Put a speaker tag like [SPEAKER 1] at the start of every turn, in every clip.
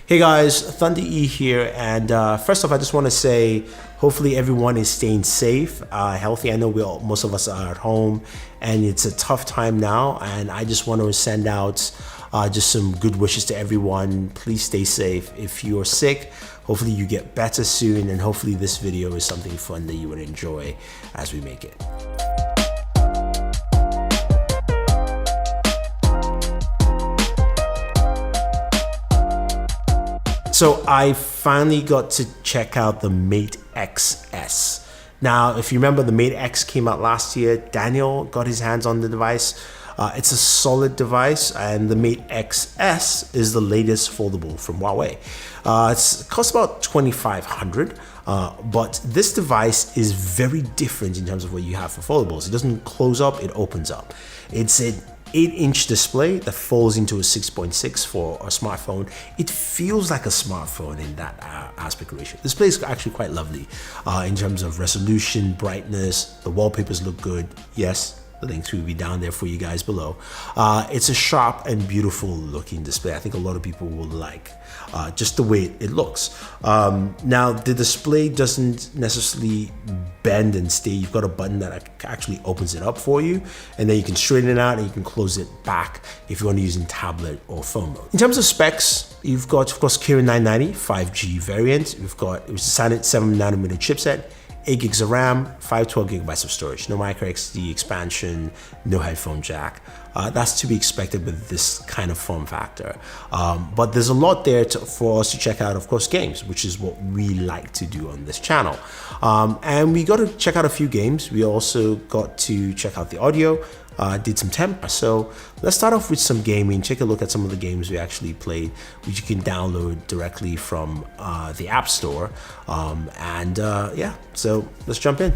[SPEAKER 1] Hey guys, Thunder E here, and first off, I just want to say, hopefully everyone is staying safe, healthy. I know most of us are at home, and it's a tough time now, and I just want to send out just some good wishes to everyone. Please stay safe. If you're sick, hopefully you get better soon, and hopefully this video is something fun that you would enjoy as we make it. So I finally got to check out the Mate Xs. Now, if you remember, the Mate X came out last year. Daniel got his hands on the device. It's a solid device, and the Mate Xs is the latest foldable from Huawei. It costs about $2,500, but this device is very different in terms of what you have for foldables. It doesn't close up, it opens up. It's an 8-inch display that folds into a 6.6 for a smartphone. It feels like a smartphone in that aspect ratio. The display is actually quite lovely in terms of resolution, brightness. The wallpapers look good. Yes, the links will be down there for you guys below. It's a sharp and beautiful looking display. I think a lot of people will like just the way it looks. Now, the display doesn't necessarily bend and stay. You've got a button that actually opens it up for you, and then you can straighten it out and you can close it back if you want to use in tablet or phone mode. In terms of specs, you've got, of course, Kirin 990 5G variant. We've got, it was a standard 7nm chipset, 8 gigs of RAM, 512 gigabytes of storage, no micro SD expansion, no headphone jack. That's to be expected with this kind of form factor. But there's a lot there for us to check out, of course, games, which is what we like to do on this channel. And we got to check out a few games. We also got to check out the audio, did some temp. So let's start off with some gaming. Take a look at some of the games we actually played, which you can download directly from the App Store. Yeah, so let's jump in.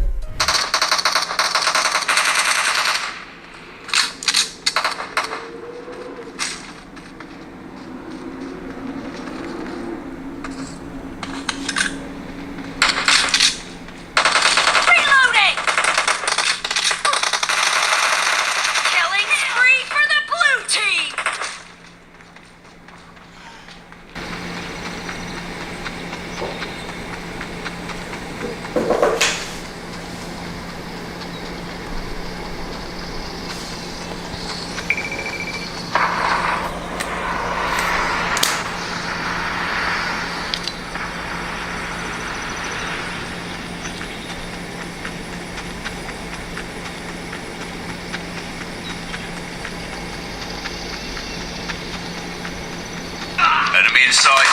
[SPEAKER 2] Enemy in sight.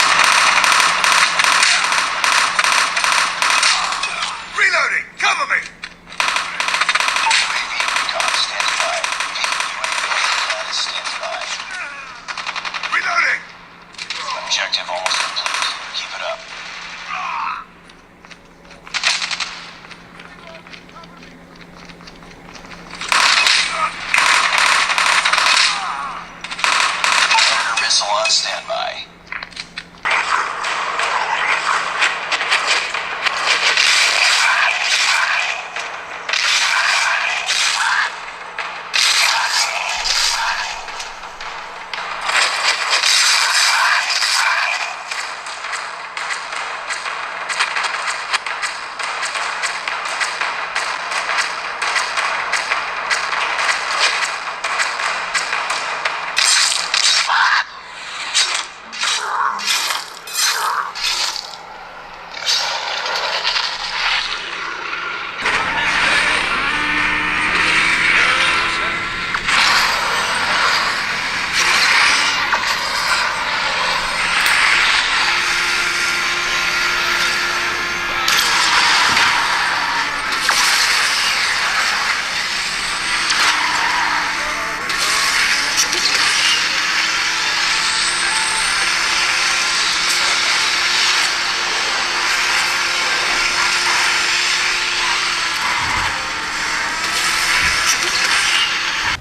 [SPEAKER 2] Reloading! Cover me! UAV recon standing by. UAV standing by. Reloading! Objective almost complete. Keep it up. Predator missile on standby.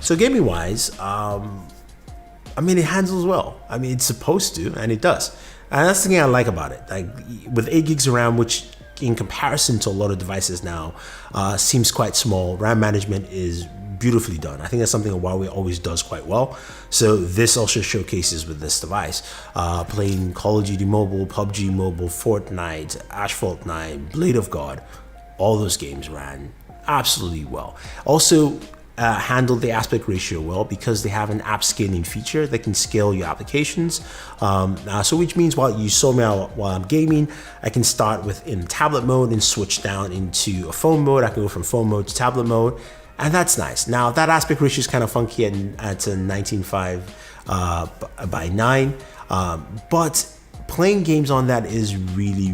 [SPEAKER 1] So gaming wise, I mean, it handles well. I mean, it's supposed to, and it does. And that's the thing I like about it. Like with 8 gigs of RAM, which in comparison to a lot of devices now, seems quite small. RAM management is beautifully done. I think that's something that Huawei always does quite well. So this also showcases with this device. Playing Call of Duty Mobile, PUBG Mobile, Fortnite, Asphalt 9, Blade of God, all those games ran absolutely well. Also handle the aspect ratio well because they have an app scaling feature that can scale your applications. So which means while you saw me out while I'm gaming, I can start within tablet mode and switch down into a phone mode. I can go from phone mode to tablet mode, and that's nice. Now that aspect ratio is kind of funky at a 19.5 by 9, but playing games on that is really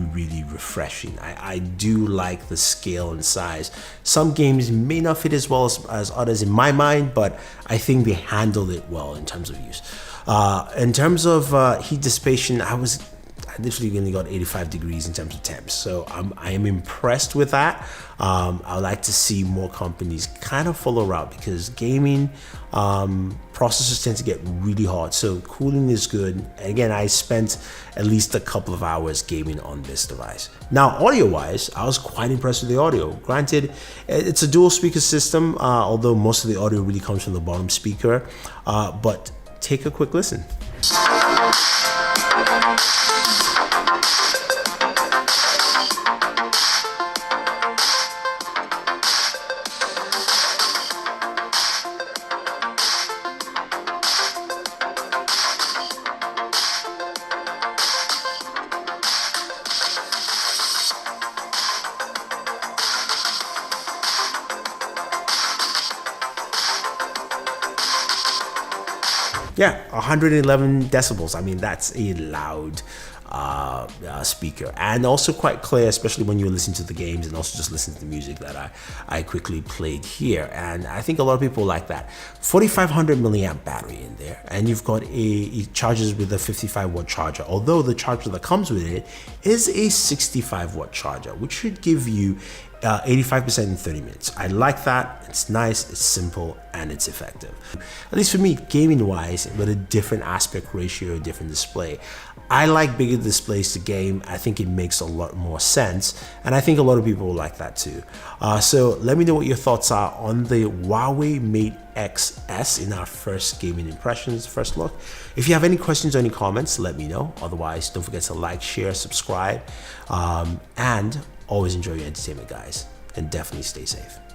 [SPEAKER 1] refreshing. I do like the scale and size. Some games may not fit as well as others in my mind, but I think they handled it well in terms of use. In terms of heat dissipation, I literally only got 85 degrees in terms of temps, so I am impressed with that. I would like to see more companies kind of follow route because gaming processors tend to get really hot, so cooling is good. And again, I spent at least a couple of hours gaming on this device. Now, audio wise, I was quite impressed with the audio. Granted, it's a dual speaker system, although most of the audio really comes from the bottom speaker, but take a quick listen. Yeah, 111 decibels. I mean, that's a loud speaker, and also quite clear, especially when you listen to the games and also just listen to the music that I quickly played here. And I think a lot of people like that. 4500 milliamp battery in there, and you've got it charges with a 55 watt charger, although the charger that comes with it is a 65 watt charger, which should give you 85% in 30 minutes. I like that. It's nice, it's simple, and it's effective. At least for me, gaming wise, with a different aspect ratio, different display. I like bigger displays to game. I think it makes a lot more sense, and I think a lot of people will like that too. So let me know what your thoughts are on the Huawei Mate Xs in our first gaming impressions, first look. If you have any questions or any comments, let me know. Otherwise, don't forget to like, share, subscribe, and always enjoy your entertainment, guys, and definitely stay safe.